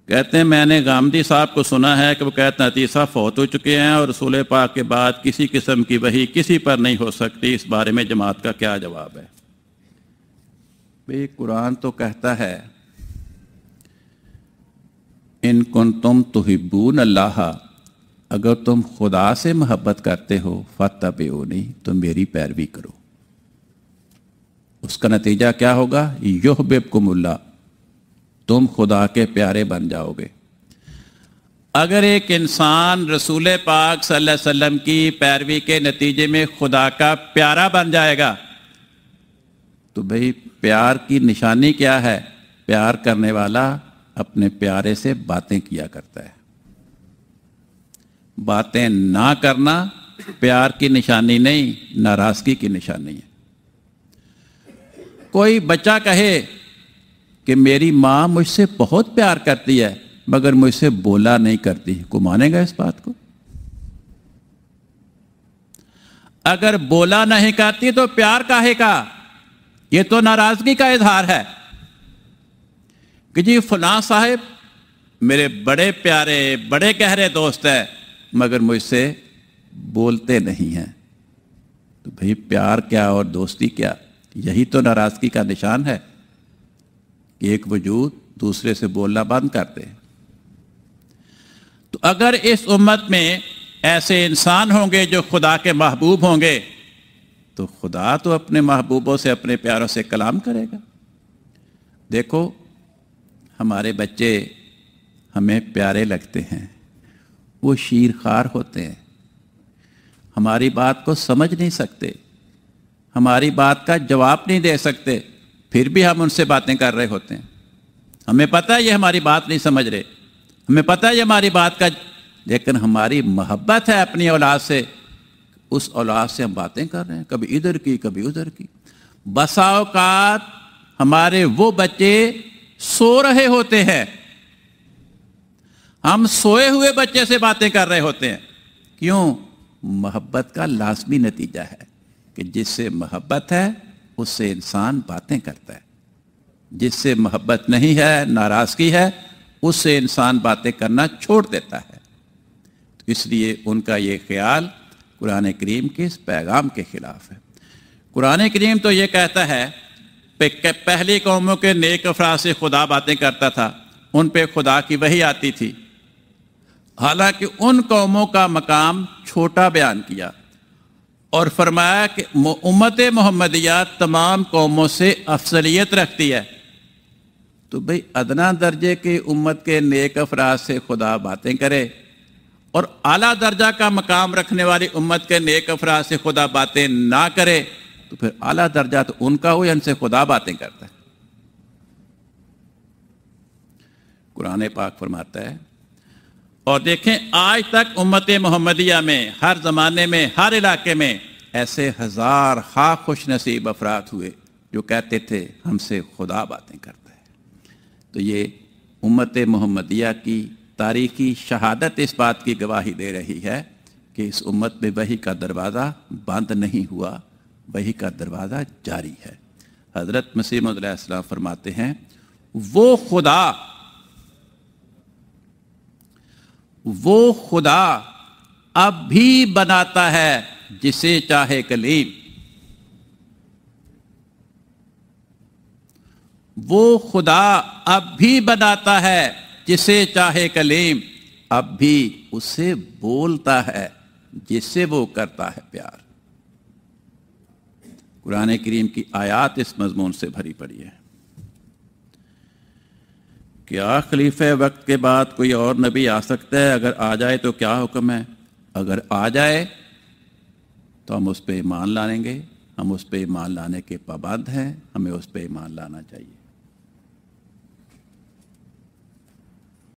کہتے ہیں میں نے غامدی صاحب کو سنا ہے کہ وہ کہتے ہیں عطیہ صاحب فوت ہو چکے ہیں اور رسول پاک کے بعد کسی قسم کی وحی کسی پر نہیں ہو سکتی، اس بارے میں جماعت کا کیا جواب ہے؟ بھئی قرآن تو کہتا ہے ان کنتم تحبون اللہ، اگر تم خدا سے محبت کرتے ہو فاتبعونی، تو میری پیروی کرو۔ اس کا نتیجہ کیا ہوگا؟ یحببکم اللہ، تم خدا کے پیارے بن جاؤ گے۔ اگر ایک انسان رسول پاک صلی اللہ علیہ وسلم کی پیروی کے نتیجے میں خدا کا پیارا بن جائے گا تو بھئی پیار کی نشانی کیا ہے؟ پیار کرنے والا اپنے پیارے سے باتیں کیا کرتا ہے۔ باتیں نہ کرنا پیار کی نشانی نہیں، ناراضگی کی نشانی ہے۔ کوئی بچہ کہے کہ میری ماں مجھ سے بہت پیار کرتی ہے مگر مجھ سے بولا نہیں کرتی، کو مانے گا اس بات کو؟ اگر بولا نہیں کرتی تو پیار کاہے کا؟ یہ تو ناراضگی کا اظہار ہے کہ جی فلاں صاحب میرے بڑے پیارے بڑے گہرے دوست ہیں مگر مجھ سے بولتے نہیں ہیں۔ تو بھئی پیار کیا اور دوستی کیا؟ یہی تو ناراضگی کا نشان ہے کہ ایک وجود دوسرے سے بولنا بند کر دے۔ تو اگر اس امت میں ایسے انسان ہوں گے جو خدا کے محبوب ہوں گے تو خدا تو اپنے محبوبوں سے اپنے پیاروں سے کلام کرے گا۔ دیکھو ہمارے بچے ہمیں پیارے لگتے ہیں، وہ شیر خوار ہوتے ہیں، ہماری بات کو سمجھ نہیں سکتے، ہماری بات کا جواب نہیں دے سکتے، پھر بھی ہم ان سے باتیں کر رہے ہوتے ہیں۔ ہمیں پتہ ہے یہ ہماری بات نہیں سمجھ رہے، ہمیں پتہ ہے یہ ہماری بات کا، لیکن ہماری محبت ہے اپنی اولاد سے، اس اولاد سے ہم باتیں کر رہے ہیں، کبھی ادھر کی کبھی ادھر کی۔ بسا اوقات ہمارے وہ بچے سو رہے ہوتے ہیں، ہم سوئے ہوئے بچے سے باتیں کر رہے ہوتے ہیں۔ کیوں؟ محبت کا لازمی نتیجہ ہے کہ جس سے محبت ہے اس سے انسان باتیں کرتا ہے، جس سے محبت نہیں ہے، ناراضگی ہے، اس سے انسان باتیں کرنا چھوڑ دیتا ہے۔ اس لیے ان کا یہ خیال قرآن کریم کے اس پیغام کے خلاف ہے۔ قرآن کریم تو یہ کہتا ہے کہ پہلی قوموں کے نیک افراد سے خدا باتیں کرتا تھا، ان پہ خدا کی وحی آتی تھی، حالانکہ ان قوموں کا مقام چھوٹا بیان کیا اور فرمایا کہ امت محمدیہ تمام قوموں سے افضلیت رکھتی ہے۔ تو بھئی ادنا درجے کی امت کے نیک افراد سے خدا باتیں کرے اور اعلیٰ درجہ کا مقام رکھنے والی امت کے نیک افراد سے خدا باتیں نہ کرے تو پھر اعلیٰ درجہ تو ان کا ہو جن سے خدا باتیں کرتا ہے۔ قرآن پاک فرماتا ہے، اور دیکھیں آج تک امت محمدیہ میں ہر زمانے میں ہر علاقے میں ایسے ہزار خواہ خوش نصیب افراد ہوئے جو کہتے تھے ہم سے خدا باتیں کرتا ہے۔ تو یہ امت محمدیہ کی تاریخی شہادت اس بات کی گواہی دے رہی ہے کہ اس امت میں وحی کا دروازہ بند نہیں ہوا، وحی کا دروازہ جاری ہے۔ حضرت مسیح موعود علیہ السلام فرماتے ہیں وہ خدا اب بھی بناتا ہے جسے چاہے کلیم، وہ خدا اب بھی بناتا ہے جسے چاہے کلیم، اب بھی اسے بولتا ہے جس سے وہ کرتا ہے پیار۔ قرآن کریم کی آیات اس مضمون سے بھری پڑی ہے۔ کیا خلیفہ وقت کے بعد کوئی اور نبی آ سکتا ہے؟ اگر آ جائے تو کیا حکم ہے؟ اگر آ جائے تو ہم اس پہ ایمان لائیں گے، ہم اس پہ ایمان لانے کے پابند ہیں، ہمیں اس پہ ایمان لانا چاہیے۔